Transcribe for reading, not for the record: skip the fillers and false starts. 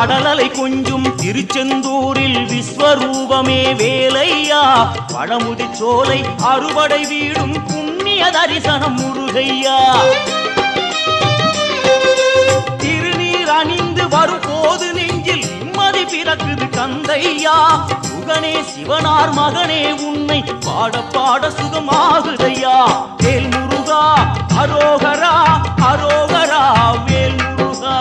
கடலலை கொஞ்சும் திருச்செந்தூரில் விஸ்வரூபமே வேலையா பழமுதி சோலை அறுபடை வீடும் புண்ணிய தரிசனம் முருகையா திருநீர் அணிந்து வரும் போது நெஞ்சில் நிம்மதி பிறக்குது கந்தையா சுகனே சிவனார் மகனே உன்னை பாட பாட சுகமாகுதையா வேல் முருகா அரோகரா அரோகரா வேல் முருகா